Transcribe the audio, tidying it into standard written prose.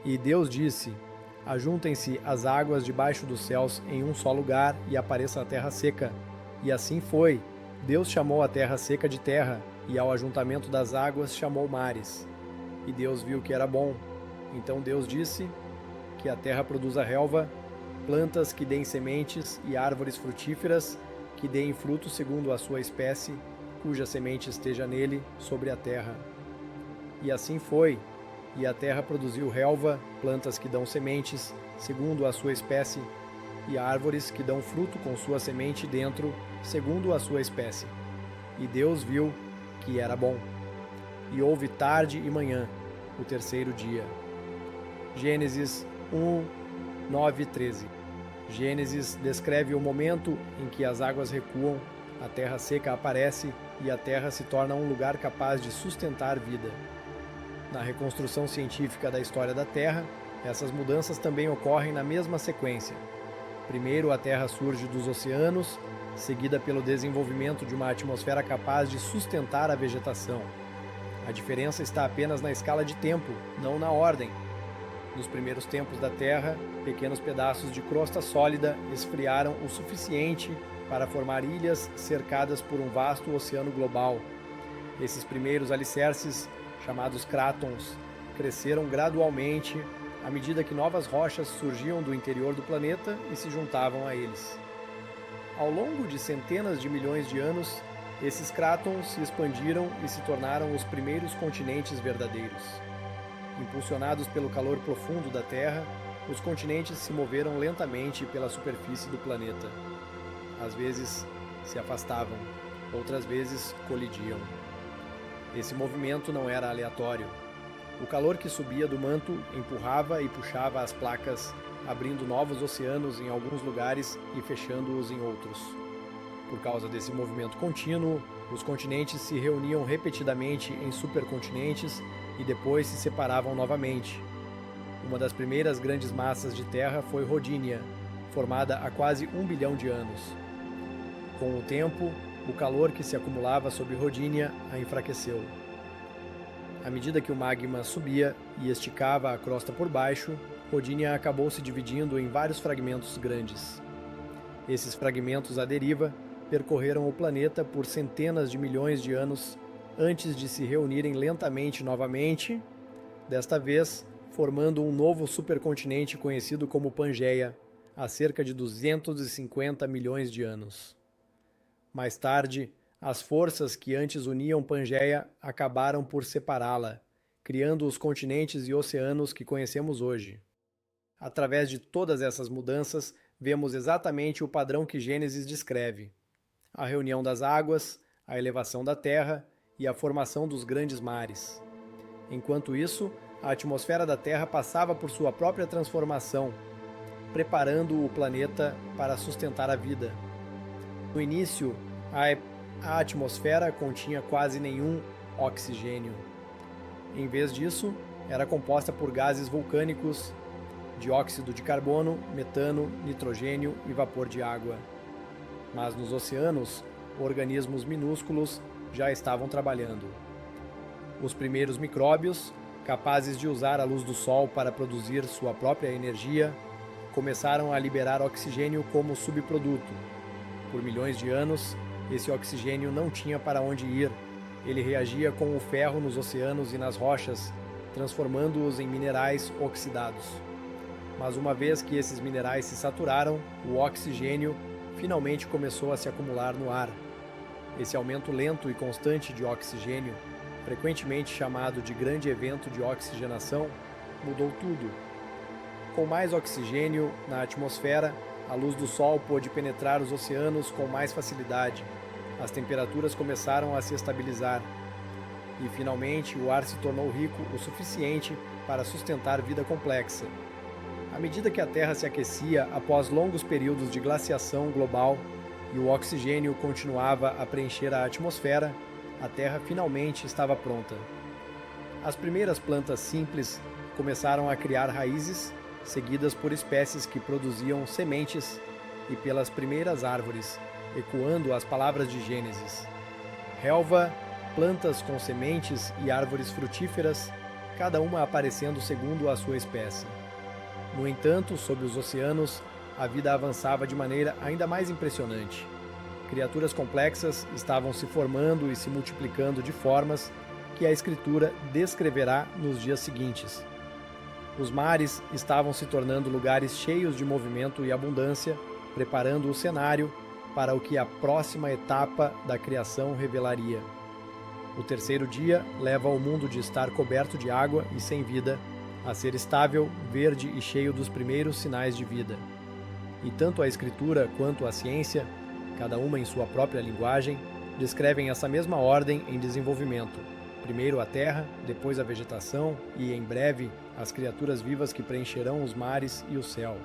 E Deus disse: ajuntem-se as águas debaixo dos céus em um só lugar e apareça a terra seca. E assim foi. Deus chamou a terra seca de terra, e ao ajuntamento das águas chamou mares. E Deus viu que era bom. Então Deus disse: que a terra produza relva, plantas que deem sementes e árvores frutíferas, que deem fruto segundo a sua espécie, cuja semente esteja nele, sobre a terra. E assim foi. E a terra produziu relva, plantas que dão sementes, segundo a sua espécie, e árvores que dão fruto com sua semente dentro, segundo a sua espécie. E Deus viu que era bom. E houve tarde e manhã, o terceiro dia. Gênesis 1, 9 e 13. Gênesis descreve o momento em que as águas recuam, a terra seca aparece e a terra se torna um lugar capaz de sustentar vida. Na reconstrução científica da história da Terra, essas mudanças também ocorrem na mesma sequência. Primeiro, a Terra surge dos oceanos, seguida pelo desenvolvimento de uma atmosfera capaz de sustentar a vegetação. A diferença está apenas na escala de tempo, não na ordem. Nos primeiros tempos da Terra, pequenos pedaços de crosta sólida esfriaram o suficiente para formar ilhas cercadas por um vasto oceano global. Esses primeiros alicerces, chamados crátons, cresceram gradualmente à medida que novas rochas surgiam do interior do planeta e se juntavam a eles. Ao longo de centenas de milhões de anos, esses crátons se expandiram e se tornaram os primeiros continentes verdadeiros. Impulsionados pelo calor profundo da Terra, os continentes se moveram lentamente pela superfície do planeta. Às vezes se afastavam, outras vezes colidiam. Esse movimento não era aleatório. O calor que subia do manto empurrava e puxava as placas, abrindo novos oceanos em alguns lugares e fechando-os em outros. Por causa desse movimento contínuo, os continentes se reuniam repetidamente em supercontinentes e depois se separavam novamente. Uma das primeiras grandes massas de terra foi Rodínia, formada há quase 1 bilhão de anos. Com o tempo, o calor que se acumulava sobre Rodínia a enfraqueceu. À medida que o magma subia e esticava a crosta por baixo, Rodínia acabou se dividindo em vários fragmentos grandes. Esses fragmentos à deriva percorreram o planeta por centenas de milhões de anos antes de se reunirem lentamente novamente, desta vez formando um novo supercontinente conhecido como Pangeia, há cerca de 250 milhões de anos. Mais tarde, as forças que antes uniam Pangeia acabaram por separá-la, criando os continentes e oceanos que conhecemos hoje. Através de todas essas mudanças, vemos exatamente o padrão que Gênesis descreve: a reunião das águas, a elevação da terra e a formação dos grandes mares. Enquanto isso, a atmosfera da Terra passava por sua própria transformação, preparando o planeta para sustentar a vida. No início, a atmosfera continha quase nenhum oxigênio. Em vez disso, era composta por gases vulcânicos, dióxido de carbono, metano, nitrogênio e vapor de água. Mas nos oceanos, organismos minúsculos já estavam trabalhando. Os primeiros micróbios, capazes de usar a luz do sol para produzir sua própria energia, começaram a liberar oxigênio como subproduto. Por milhões de anos, esse oxigênio não tinha para onde ir. Ele reagia com o ferro nos oceanos e nas rochas, transformando-os em minerais oxidados. Mas uma vez que esses minerais se saturaram, o oxigênio finalmente começou a se acumular no ar. Esse aumento lento e constante de oxigênio, frequentemente chamado de grande evento de oxigenação, mudou tudo. Com mais oxigênio na atmosfera, a luz do sol pôde penetrar os oceanos com mais facilidade. As temperaturas começaram a se estabilizar. E, finalmente, o ar se tornou rico o suficiente para sustentar vida complexa. À medida que a Terra se aquecia após longos períodos de glaciação global e o oxigênio continuava a preencher a atmosfera, a Terra finalmente estava pronta. As primeiras plantas simples começaram a criar raízes, seguidas por espécies que produziam sementes e pelas primeiras árvores, ecoando as palavras de Gênesis: relva, plantas com sementes e árvores frutíferas, cada uma aparecendo segundo a sua espécie. No entanto, sob os oceanos, a vida avançava de maneira ainda mais impressionante. Criaturas complexas estavam se formando e se multiplicando de formas que a Escritura descreverá nos dias seguintes. Os mares estavam se tornando lugares cheios de movimento e abundância, preparando o cenário para o que a próxima etapa da criação revelaria. O terceiro dia leva ao mundo de estar coberto de água e sem vida, a ser estável, verde e cheio dos primeiros sinais de vida. E tanto a Escritura quanto a ciência, cada uma em sua própria linguagem, descrevem essa mesma ordem em desenvolvimento. Primeiro a terra, depois a vegetação e, em breve, as criaturas vivas que preencherão os mares e o céu.